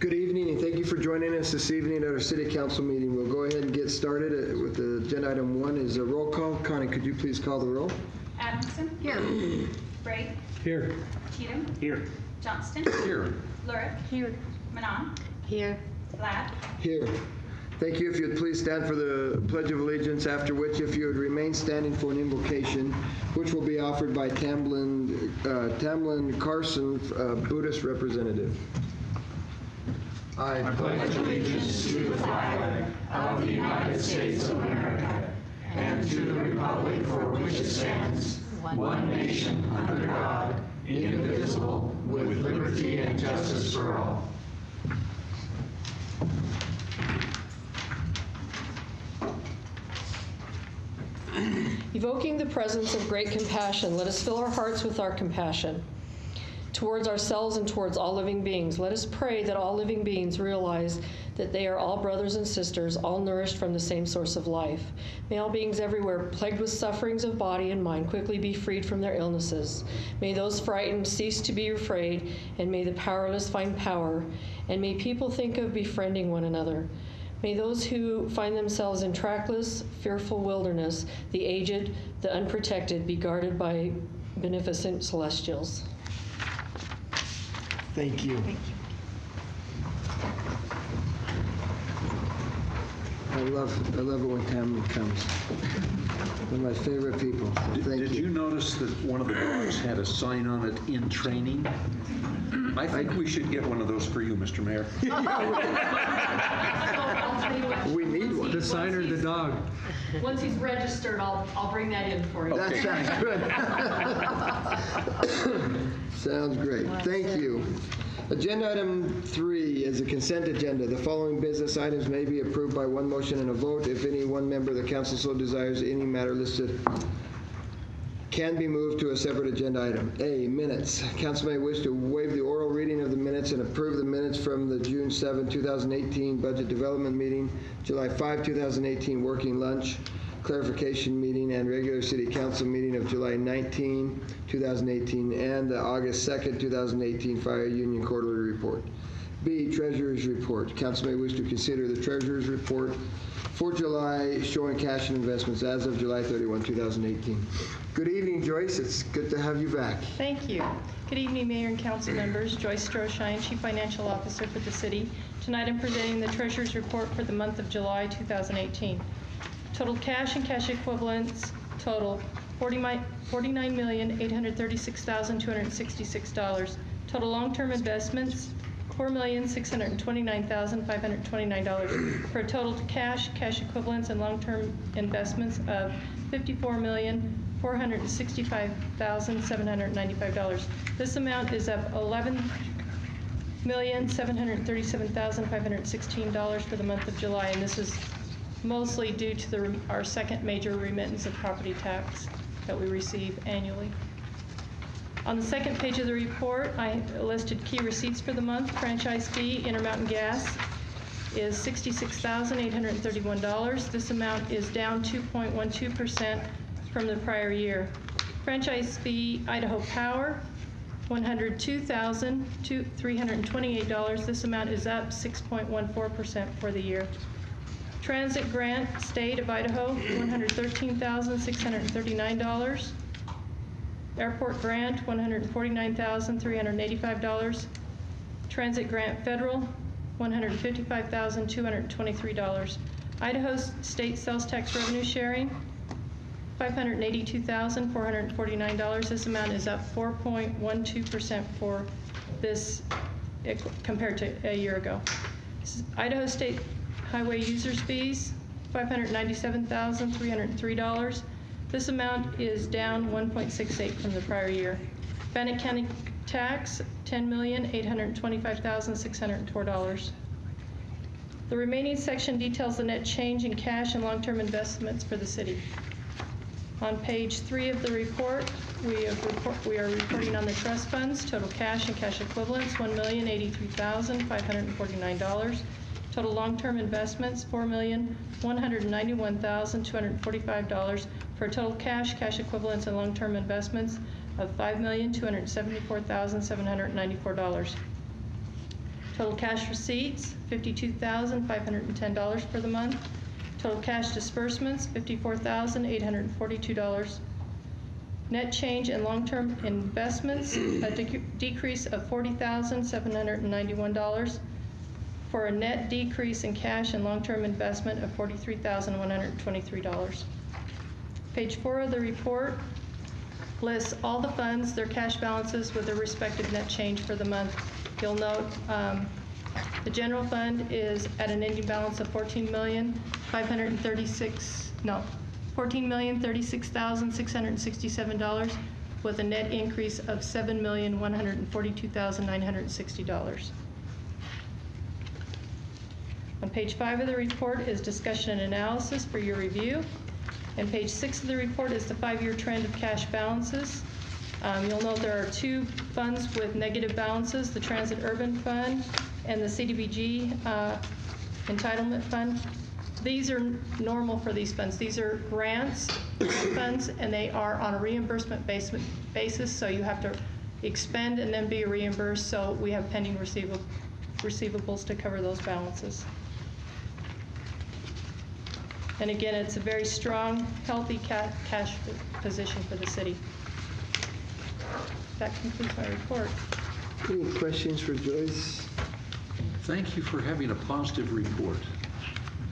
Good evening, and thank you for joining us this evening at our City Council meeting. We'll go ahead and get started with the agenda item 1 is a roll call. Connie, could you please call the roll? Adamson. Here. Bray. Here. Cheatham. Here. Johnston. Here. Lurick. Here. Manon. Here. Ladd. Here. Thank you. If you'd please stand for the Pledge of Allegiance, after which if you would remain standing for an invocation, which will be offered by Tamlin Carson, Buddhist representative. I pledge allegiance to the flag of the United States of America and to the republic for which it stands, one nation under God, indivisible, with liberty and justice for all. Evoking the presence of great compassion, let us fill our hearts with our compassion towards ourselves and towards all living beings. Let us pray that all living beings realize that they are all brothers and sisters, all nourished from the same source of life. May all beings everywhere plagued with sufferings of body and mind quickly be freed from their illnesses. May those frightened cease to be afraid, and may the powerless find power, and may people think of befriending one another. May those who find themselves in trackless, fearful wilderness, the aged, the unprotected, be guarded by beneficent celestials. Thank you. Thank you. I love it when Tamlin comes. One of my favorite people. Did you notice that one of the dogs had a sign on it, "In training"? I think we should get one of those for you, Mr. Mayor. We need one. The sign or the dog? Once he's registered, I'll bring that in for you. That sounds good. Sounds great. Thank you. Agenda item 3 is a consent agenda. The following business items may be approved by one motion and a vote. If any one member of the council so desires, any matter listed can be moved to a separate agenda item. A, minutes. Council may wish to waive the oral reading of the minutes and approve the minutes from the June 7, 2018 Budget Development Meeting, July 5, 2018 Working Lunch, Clarification Meeting, and regular City Council meeting of July 19, 2018, and the August 2, 2018 Fire Union Quarterly Report. B, Treasurer's Report. Council may wish to consider the Treasurer's Report for July showing cash and investments as of July 31, 2018. Good evening, Joyce. It's good to have you back. Thank you. Good evening, Mayor and Council members. Joyce Stroshine, Chief Financial Officer for the city. Tonight I'm presenting the Treasurer's Report for the month of July 2018. Total cash and cash equivalents total $49,836,266. Total long-term investments $4,629,529, for a total cash equivalents, and long-term investments of $54,465,795. This amount is up $11,737,516 for the month of July, and this is mostly due to our second major remittance of property tax that we receive annually. On the second page of the report, I listed key receipts for the month. Franchise fee, Intermountain Gas, is $66,831. This amount is down 2.12% from the prior year. Franchise fee, Idaho Power, $102,328. This amount is up 6.14% for the year. Transit grant, State of Idaho, $113,639. Airport grant, $149,385. Transit grant federal, $155,223. Idaho state sales tax revenue sharing, $582,449. This amount is up 4.12% for this compared to a year ago. Idaho state highway users fees, $597,303. This amount is down 1.68 from the prior year. Bannock County tax, $10,825,604. The remaining section details the net change in cash and long-term investments for the city. On page 3 of the report, we are reporting on the trust funds. Total cash and cash equivalents, $1,083,549. Total long-term investments, $4,191,245, for a total cash equivalents, and long-term investments of $5,274,794. Total cash receipts, $52,510 for the month. Total cash disbursements, $54,842. Net change in long-term investments, a decrease of $40,791 for a net decrease in cash and long-term investment of $43,123. Page 4 of the report lists all the funds, their cash balances with their respective net change for the month. You'll note the general fund is at an ending balance of $14,036,667 with a net increase of $7,142,960. On page 5 of the report is discussion and analysis for your review. And page 6 of the report is the 5-year trend of cash balances. You'll note there are 2 funds with negative balances, the Transit Urban Fund and the CDBG Entitlement Fund. These are normal for these funds. These are grants funds, and they are on a reimbursement basis, so you have to expend and then be reimbursed, so we have pending receivables to cover those balances. And again, it's a very strong, healthy cash position for the city. That concludes my report. Any questions for Joyce? Thank you for having a positive report.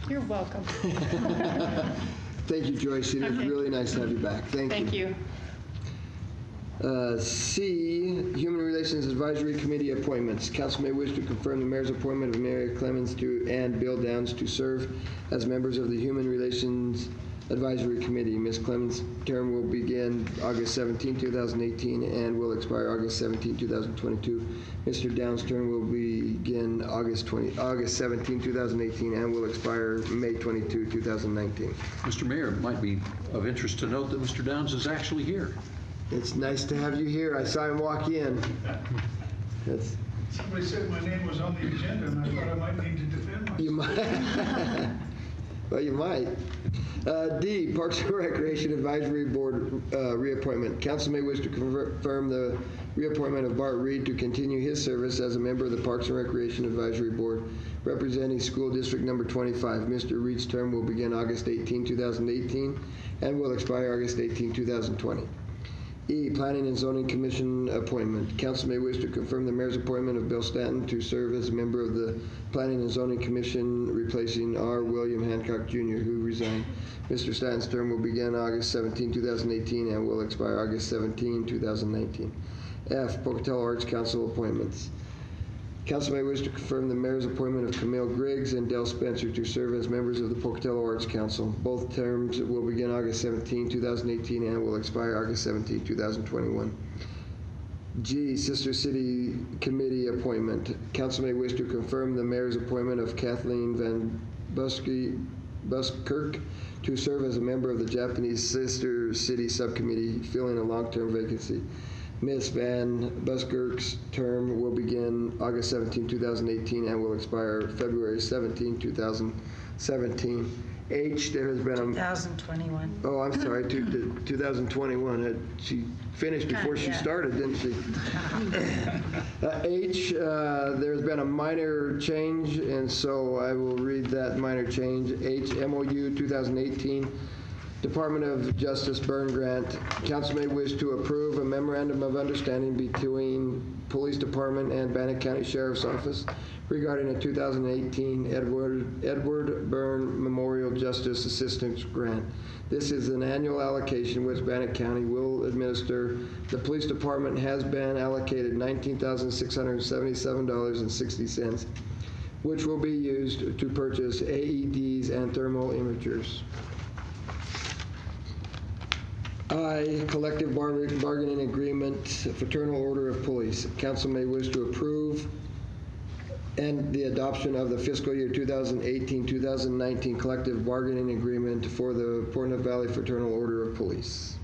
You're welcome. Thank you, Joyce. It is Okay. really nice to have you back. Thank you. C, Human Relations Advisory Committee appointments. Council may wish to confirm the mayor's appointment of Mary Clemens and Bill Downs to serve as members of the Human Relations Advisory Committee. Ms. Clemens' term will begin August 17, 2018 and will expire August 17, 2022. Mr. Downs' term will begin August 17, 2018 and will expire May 22, 2019. Mr. Mayor, it might be of interest to note that Mr. Downs is actually here. It's nice to have you here. I saw him walk in. Somebody said my name was on the agenda, and I thought I might need to defend myself. You might. Well, you might. D, Parks and Recreation Advisory Board reappointment. Council may wish to confirm the reappointment of Bart Reed to continue his service as a member of the Parks and Recreation Advisory Board representing School District Number 25. Mr. Reed's term will begin August 18, 2018 and will expire August 18, 2020. E, Planning and Zoning Commission appointment. Council may wish to confirm the mayor's appointment of Bill Stanton to serve as a member of the Planning and Zoning Commission, replacing R. William Hancock Jr., who resigned. Mr. Stanton's term will begin August 17, 2018 and will expire August 17, 2019. F, Pocatello Arts Council appointments. Council may wish to confirm the mayor's appointment of Camille Griggs and Dell Spencer to serve as members of the Pocatello Arts Council. Both terms will begin August 17, 2018 and will expire August 17, 2021. G, Sister City Committee appointment. Council may wish to confirm the mayor's appointment of Kathleen Van Buskirk to serve as a member of the Japanese Sister City Subcommittee, filling a long-term vacancy. Ms. Van Buskirk's term will begin August 17, 2018 and will expire February 17, 2017. H, there has been a... 2021. Oh, I'm sorry, 2021. She finished before she started, didn't she? H, there's been a minor change, and so I will read that minor change. H, MOU 2018. Department of Justice Burn Grant. Council may wish to approve a memorandum of understanding between Police Department and Bannock County Sheriff's Office regarding a 2018 Edward Byrne Memorial Justice Assistance Grant. This is an annual allocation which Bannock County will administer. The Police Department has been allocated $19,677.60, which will be used to purchase AEDs and thermal imagers. I, collective bargaining agreement, Fraternal Order of Police. Council may wish to approve and the adoption of the fiscal year 2018-2019 collective bargaining agreement for the Port Neuf Valley Fraternal Order of Police.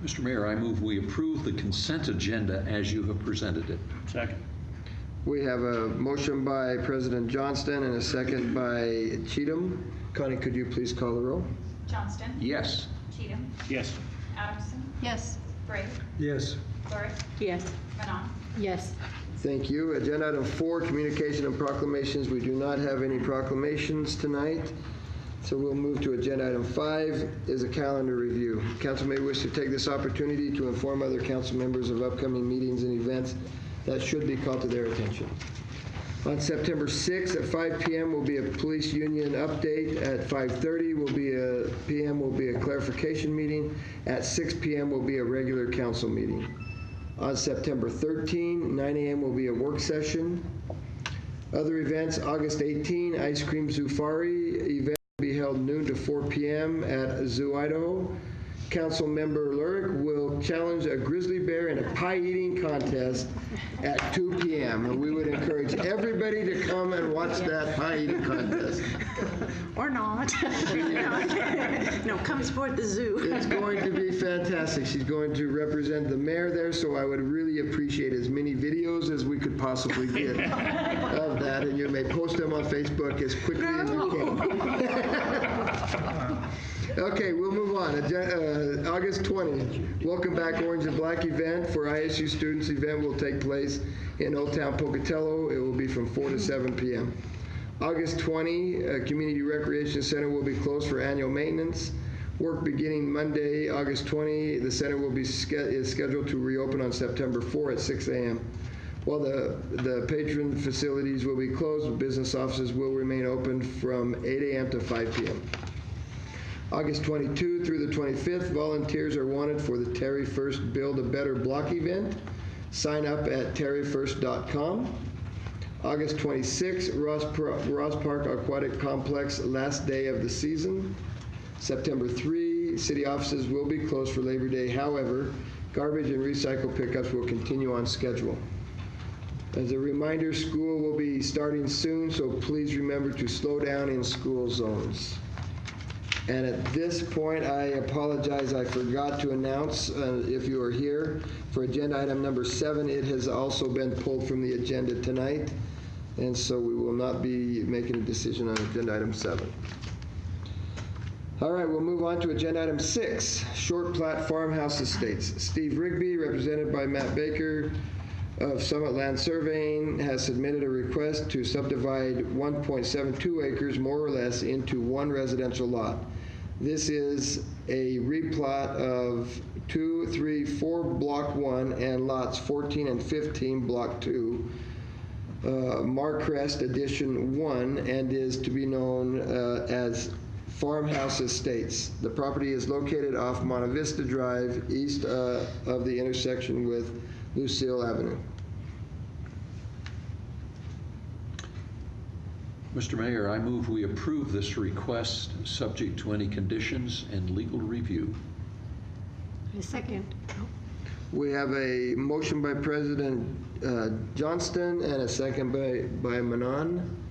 Mr. Mayor, I move we approve the consent agenda as you have presented it. Second. We have a motion by President Johnston and a second by Cheatham. Connie, could you please call the roll? Johnston. Yes. Cheatham. Yes. Adamson. Yes. Brave. Yes. Lurick. Yes. Manon. Yes. Thank you. Agenda item 4, communication and proclamations. We do not have any proclamations tonight. So we'll move to agenda item 5 is a calendar review. Council may wish to take this opportunity to inform other council members of upcoming meetings and events that should be called to their attention. On September 6th at 5 p.m. will be a police union update. At 5:30 will be a clarification meeting. At 6 p.m. will be a regular council meeting. On September 13, 9 a.m. will be a work session. Other events, August 18, Ice Cream Zufari event will be held noon to 4 p.m. at Zoo, Idaho. Council member Lurick will challenge a grizzly bear in a pie-eating contest at 2 p.m. And we would encourage everybody to come and watch that pie-eating contest. Or not. No, come support the zoo. It's going to be fantastic. She's going to represent the mayor there, so I would really appreciate as many videos as we could possibly get of that, and you may post them on Facebook as quickly as you can. Okay, we'll move on. August 20th, Welcome Back Orange and Black event for ISU students. Event will take place in Old Town Pocatello. It will be from 4 to 7 p.m. August 20, Community Recreation Center will be closed for annual maintenance. Work beginning Monday, August 20. The center will be is scheduled to reopen on September 4 at 6 a.m. While the patron facilities will be closed, business offices will remain open from 8 a.m. to 5 p.m. August 22 through the 25th, volunteers are wanted for the Terry First Build a Better Block event. Sign up at terryfirst.com. August 26, Ross Park Aquatic Complex, last day of the season. September 3, city offices will be closed for Labor Day. However, garbage and recycle pickups will continue on schedule. As a reminder, school will be starting soon, so please remember to slow down in school zones. And at this point, I apologize, I forgot to announce, if you are here, for agenda item number 7, it has also been pulled from the agenda tonight, and so we will not be making a decision on agenda item 7. All right, we'll move on to agenda item 6, Short Plat Farmhouse Estates. Steve Rigby, represented by Matt Baker of Summit Land Surveying, has submitted a request to subdivide 1.72 acres, more or less, into one residential lot. This is a replat of 2, 3, 4 Block 1 and lots 14 and 15 Block 2, Marcrest Edition 1, and is to be known as Farmhouse Estates. The property is located off Monte Vista Drive, east of the intersection with Lucille Avenue. Mr. Mayor, I move we approve this request subject to any conditions and legal review. A second. We have a motion by President Johnston and a second by Manon.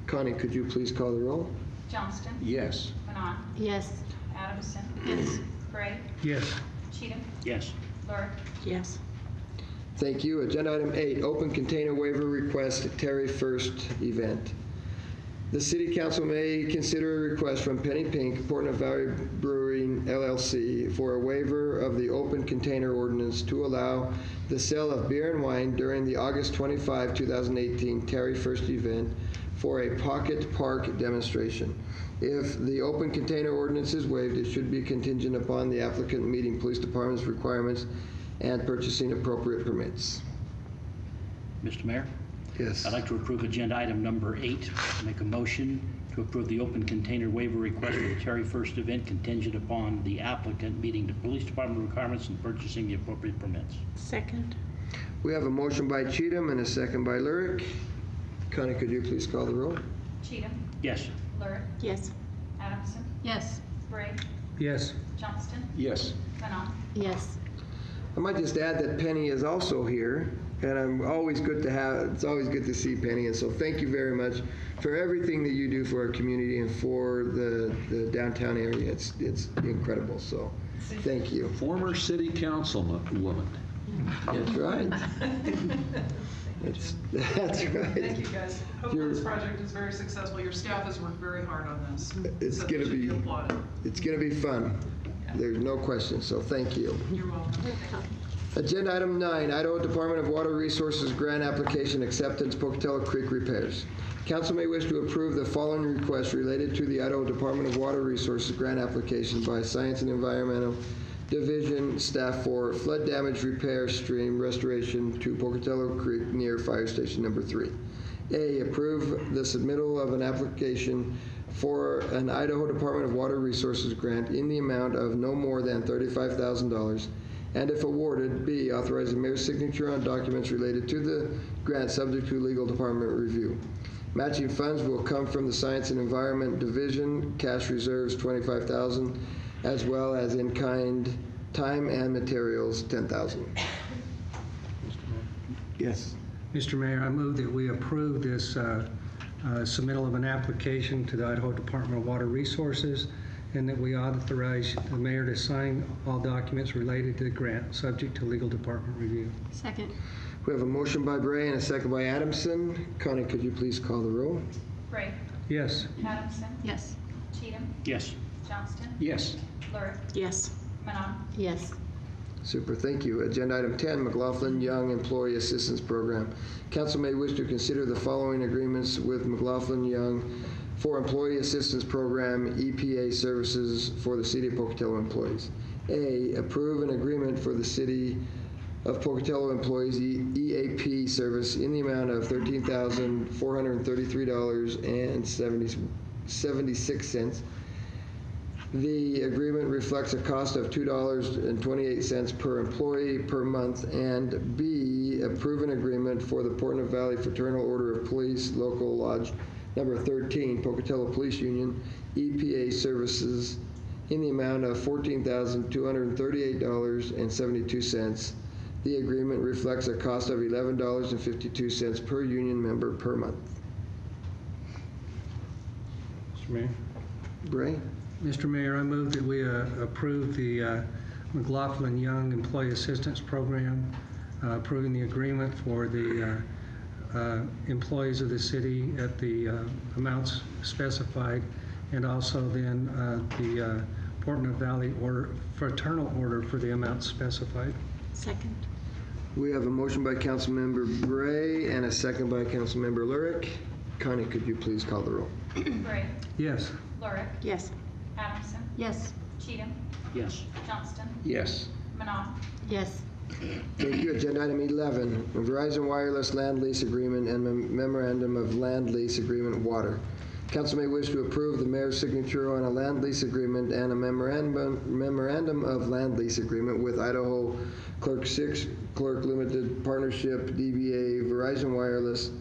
Connie, could you please call the roll? Johnston. Yes. Manon. Yes. Adamson. Yes. Gray. Yes. Cheatham. Yes. Lurick. Yes. Thank you. Agenda item 8, open container waiver request Terry First event. The City Council may consider a request from Penny Pink, Portland Valley Brewing LLC, for a waiver of the open container ordinance to allow the sale of beer and wine during the August 25, 2018 Terry First event for a pocket park demonstration. If the open container ordinance is waived, it should be contingent upon the applicant meeting police department's requirements and purchasing appropriate permits. Mr. Mayor? Yes. I'd like to approve agenda item number 8. Make a motion to approve the open container waiver request for the Terry First event contingent upon the applicant meeting the police department requirements and purchasing the appropriate permits. Second. We have a motion by Cheatham and a second by Lurick. Connie, could you please call the roll? Cheatham. Yes. Lurick. Yes. Adamson. Yes. Gray. Yes. Johnston. Yes. Manon. Yes. I might just add that Penny is also here, and it's always good to see Penny, and so thank you very much for everything that you do for our community and for the downtown area. It's incredible, so thank you. Former city councilwoman. That's right. That's right. Thank you, guys. Hopefully this project is very successful. Your staff has worked very hard on this. It's So going they to should be applauded. fun. There's no question, so thank you. You're welcome. Agenda item 9, Idaho Department of Water Resources Grant Application Acceptance, Pocatello Creek Repairs. Council may wish to approve the following requests related to the Idaho Department of Water Resources grant application by Science and Environmental Division staff for flood damage repair stream restoration to Pocatello Creek near Fire Station Number 3. A, approve the submittal of an application for an Idaho Department of Water Resources grant in the amount of no more than $35,000, and if awarded, B, authorize the mayor's signature on documents related to the grant subject to legal department review. Matching funds will come from the Science and Environment Division, cash reserves $25,000, as well as in-kind time and materials $10,000. Yes. Mr. Mayor, I move that we approve this submittal of an application to the Idaho Department of Water Resources, and that we authorize the mayor to sign all documents related to the grant, subject to legal department review. Second. We have a motion by Bray and a second by Adamson. Connie, could you please call the roll? Bray. Yes. Adamson. Yes. Cheatham. Yes. Johnston. Yes. Lurick. Yes. Manon. Yes. Super, thank you. Agenda item 10, McLaughlin Young Employee Assistance Program. Council may wish to consider the following agreements with McLaughlin Young for Employee Assistance Program EPA services for the City of Pocatello employees. A, approve an agreement for the City of Pocatello employees EAP service in the amount of $13,433.76. The agreement reflects a cost of $2.28 per employee per month, and B, approve an agreement for the Portland Valley Fraternal Order of Police Local Lodge Number 13, Pocatello Police Union, EPA services in the amount of $14,238.72. The agreement reflects a cost of $11.52 per union member per month. Mr. Mayor. Bray? Mr. Mayor, I move that we approve the McLaughlin Young Employee Assistance Program, approving the agreement for the employees of the city at the amounts specified, and also then the Portland Valley Fraternal Order for the amounts specified. Second. We have a motion by Councilmember Bray and a second by Councilmember Lurick. Connie, could you please call the roll? Bray. Yes. Lurick. Yes. Adamson. Yes. Cheatham. Yes. Johnston. Yes. Manon. Yes. Thank you. Agenda item 11, Verizon Wireless Land Lease Agreement and Memorandum of Land Lease Agreement Water. Council may wish to approve the mayor's signature on a land lease agreement and a memorandum of land lease agreement with Idaho Clerk 6 Clerk Limited Partnership DBA Verizon Wireless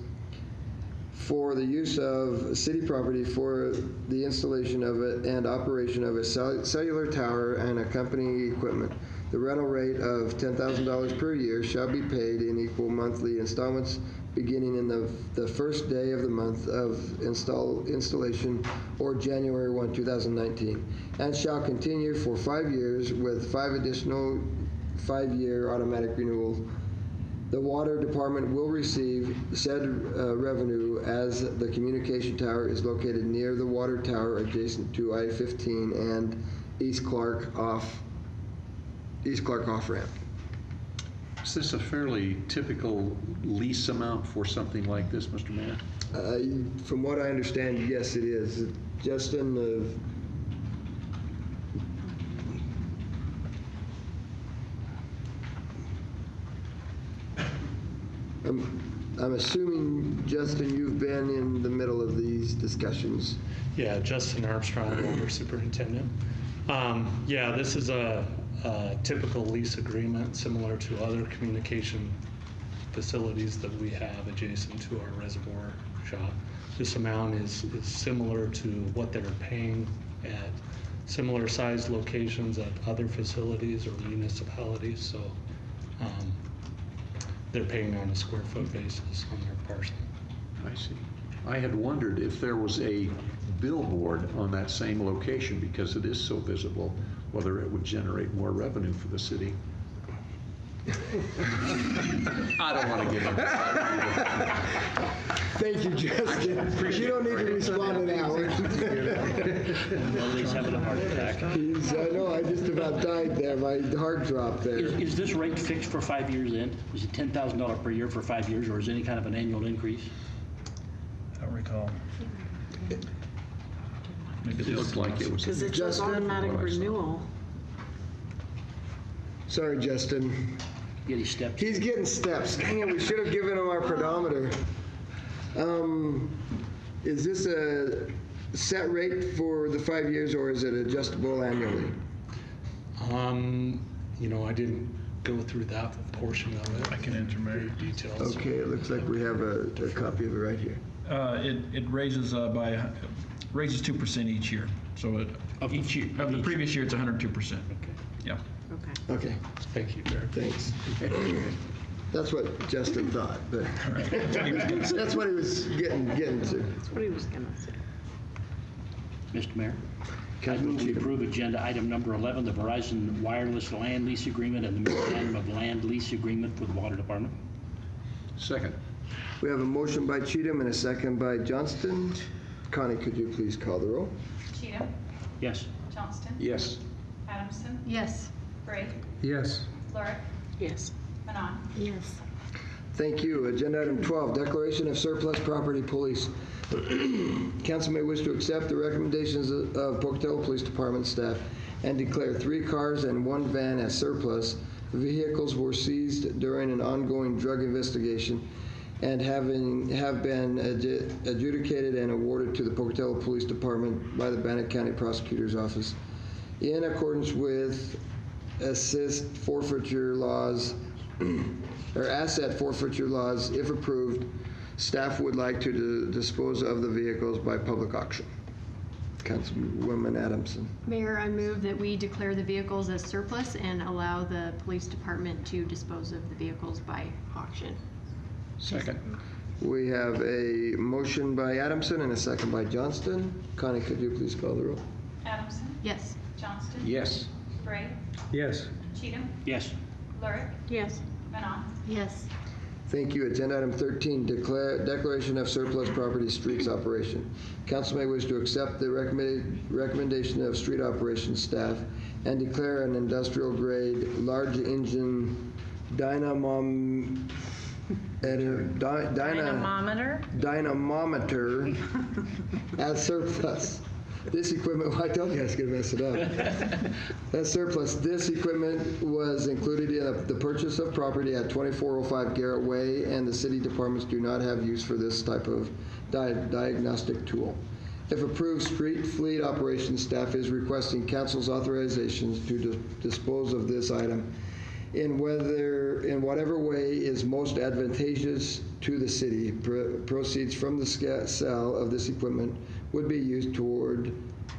for the use of city property for the installation of it and operation of a cellular tower and accompanying equipment. The rental rate of $10,000 per year shall be paid in equal monthly installments beginning in the first day of the month of installation or January 1, 2019, and shall continue for 5 years with 5 additional 5-year automatic renewal. The Water Department will receive said revenue as the communication tower is located near the water tower adjacent to I-15 and East Clark off-ramp. Is this a fairly typical lease amount for something like this, Mr. Mayor? From what I understand, yes, it is. Justin, I'm assuming, Justin, you've been in the middle of these discussions. Yeah, Justin Armstrong, Water Superintendent. Yeah, this is a typical lease agreement similar to other communication facilities that we have adjacent to our reservoir shop. This amount is similar to what they're paying at similar sized locations at other facilities or municipalities. So they're paying on a square foot basis on their parcel. I see. I had wondered if there was a billboard on that same location, because it is so visible, whether it would generate more revenue for the city. I don't want to get into that. Thank you, Justin. You don't need to respond to that one. Lily's having a heart attack. I know, I just about died there. My heart dropped there. Is this rate fixed for 5 years then? Is it $10,000 per year for 5 years, or is it any kind of an annual increase? I don't recall. It looked like it was. Because it's just Justin? automatic What I saw. renewal. Sorry, Justin. Get his steps? He's getting steps. Dang it, we should have given him our pedometer. Is this a set rate for the 5 years, or is it adjustable annually? I didn't go through that portion of it. I can answer Mary. Details. Okay, it looks like we have a copy of it right here. It raises raises 2% each year. So each year of the previous year, it's 102%. Okay. Yeah. Okay. Okay, Thank you, Derek. thanks. That's what Justin thought, but that's what he was getting to. That's what he was gonna say. Mr. Mayor? I Councilman move we Cheatham. approve agenda item number 11, the Verizon Wireless Land Lease Agreement and the Memorandum of Land Lease Agreement for the Water Department. Second. We have a motion by Cheatham and a second by Johnston. Connie, could you please call the roll? Cheatham, Yes. Johnston, Yes. Adamson, Yes. Gray, Yes. Lurick, Yes. Manon. Yes. Thank you. Agenda item 12, declaration of surplus property police. Council may wish to accept the recommendations of Pocatello Police Department staff and declare 3 cars and 1 van as surplus. Vehicles were seized during an ongoing drug investigation and have been adjudicated and awarded to the Pocatello Police Department by the Bannock County Prosecutor's Office in accordance with assist forfeiture laws or asset forfeiture laws. If approved, staff would like to dispose of the vehicles by public auction. Councilwoman Adamson. Mayor, I move that we declare the vehicles as surplus and allow the police department to dispose of the vehicles by auction. Second. We have a motion by Adamson and a second by Johnston. Connie, could you please call the roll? Adamson, Yes. Johnston. Yes. Gray, Yes. Cheatham, Yes. Lurick, Yes. Manon. Yes. Thank you. Agenda item 13, declaration of surplus property streets operation. Council may wish to accept the recommendation of street operations staff and declare an industrial grade large engine dynamometer as surplus. This equipment, well, I told you I was going to mess it up. That's surplus. This equipment was included in the purchase of property at 2405 Garrett Way, and the city departments do not have use for this type of diagnostic tool. If approved, street fleet operations staff is requesting council's authorizations to dispose of this item in whatever way is most advantageous to the city. Proceeds from the sale of this equipment would be used toward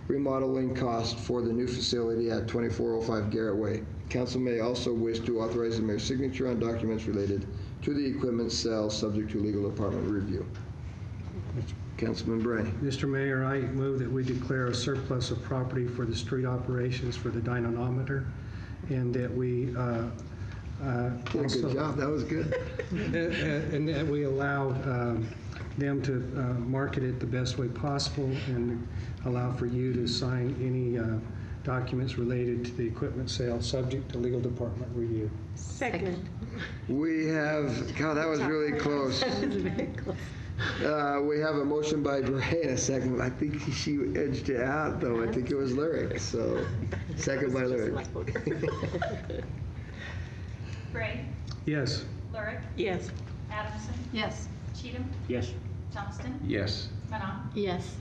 remodeling cost for the new facility at 2405 Garrett Way. Council may also wish to authorize the mayor's signature on documents related to the equipment sale, subject to legal department review. Councilman Bray. Mr. Mayor, I move that we declare a surplus of property for the street operations for the dynamometer, and that we Did a good job. That was good. and that we allow them to market it the best way possible and allow for you to sign any documents related to the equipment sale, subject to legal department review. Second. We have, God, that was really close. That was very close. We have a motion by Bray and a second. I think she edged it out, though. I think it was Lyric. So, second by Lyric. Gray, Yes. Lurick, Yes. Adamson, Yes. Cheatham, Yes. Johnston, Yes. Manon. Yes.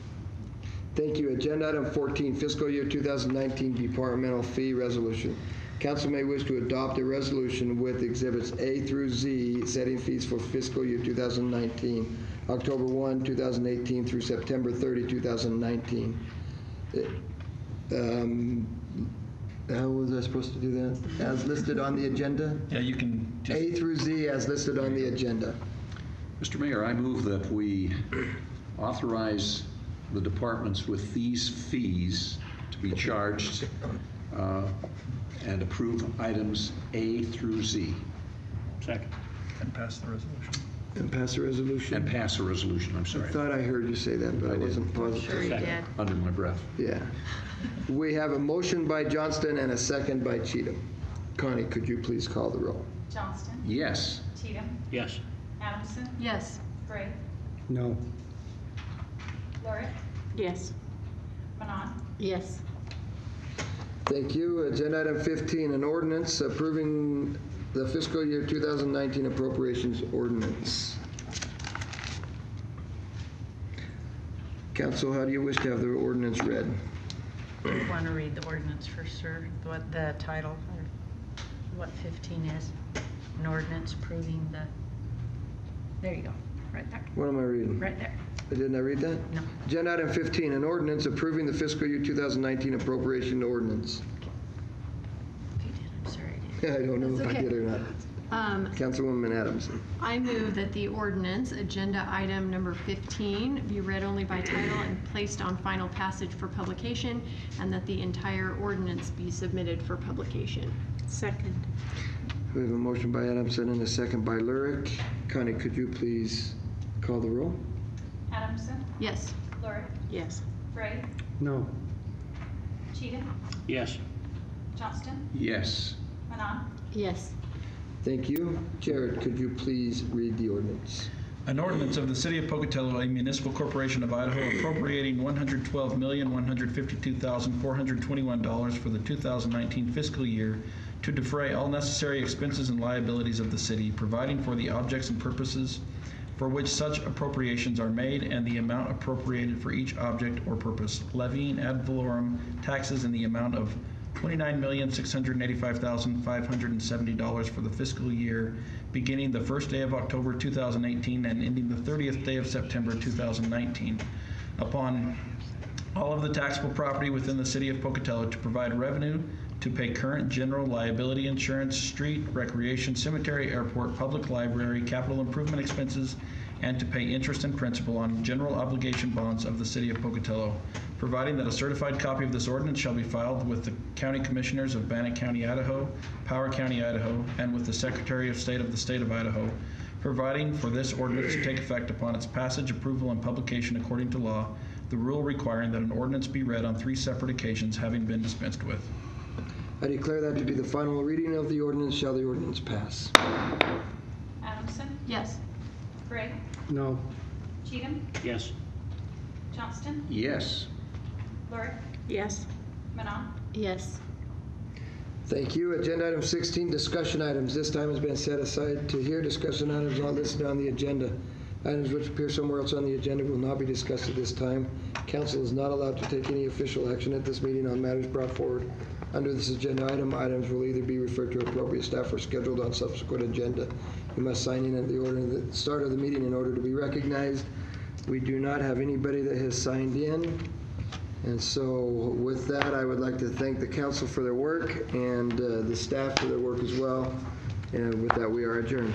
Thank you. Agenda item 14, fiscal year 2019 departmental fee resolution. Council may wish to adopt a resolution with exhibits A through Z setting fees for fiscal year 2019, October 1, 2018 through September 30, 2019. How was I supposed to do that? As listed on the agenda? Yeah, you can just. A through Z as listed on the agenda. Mr. Mayor, I move that we authorize the departments with these fees to be charged and approve items A through Z. Second. And pass the resolution. And pass a resolution? And pass a resolution, I'm I sorry. thought I heard you say that, but I wasn't positive. Sure you Second. did. Under my breath. Yeah. We have a motion by Johnston and a second by Cheatham. Connie, could you please call the roll? Johnston. Yes. Cheatham. Yes. Adamson. Yes. Gray. No. Lurick. Yes. Manon. Yes. Thank you. Agenda item 15, an ordinance approving the fiscal year 2019 appropriations ordinance. Council, how do you wish to have the ordinance read? I want to read the ordinance first, sir, what the title, or what 15 is. An ordinance approving the, there you go, right there, What am I reading? right there. Didn't I read that? No. Agenda item 15, an ordinance approving the fiscal year 2019 appropriation ordinance. If you did, I'm sorry I didn't. I don't know That's if I okay. did or not. Councilwoman Adamson. I move that the ordinance, agenda item number 15, be read only by title and placed on final passage for publication, and that the entire ordinance be submitted for publication. Second. We have a motion by Adamson and a second by Lurick. Connie, could you please call the roll? Adamson. Yes. Lurick. Yes. Gray. No. Cheatham. Yes. Johnston. Yes. Manon. Yes. Thank you. Jared, could you please read the ordinance? An ordinance of the City of Pocatello, a municipal corporation of Idaho, appropriating $112,152,421 for the 2019 fiscal year to defray all necessary expenses and liabilities of the city, providing for the objects and purposes for which such appropriations are made and the amount appropriated for each object or purpose, levying ad valorem taxes in the amount of $29,685,570 for the fiscal year beginning the first day of October 2018 and ending the 30th day of September 2019 upon all of the taxable property within the City of Pocatello to provide revenue to pay current general liability insurance, street, recreation, cemetery, airport, public library, capital improvement expenses, and to pay interest and principal on general obligation bonds of the City of Pocatello, providing that a certified copy of this ordinance shall be filed with the County Commissioners of Bannock County, Idaho, Power County, Idaho, and with the Secretary of State of the State of Idaho, providing for this ordinance to take effect upon its passage, approval, and publication according to law, the rule requiring that an ordinance be read on 3 separate occasions having been dispensed with. I declare that to be the final reading of the ordinance. Shall the ordinance pass? Adamson. Yes. Gray. No. Cheatham. Yes. Johnston. Yes. Lurick. Yes. Manon. Yes. Thank you. Agenda item 16, discussion items. This time has been set aside to hear discussion items not listed on the agenda. Items which appear somewhere else on the agenda will not be discussed at this time. Council is not allowed to take any official action at this meeting on matters brought forward under this agenda item. Items will either be referred to appropriate staff or scheduled on subsequent agenda. You must sign in at the start of the meeting in order to be recognized. We do not have anybody that has signed in. And so with that, I would like to thank the council for their work and the staff for their work as well. And with that, we are adjourned.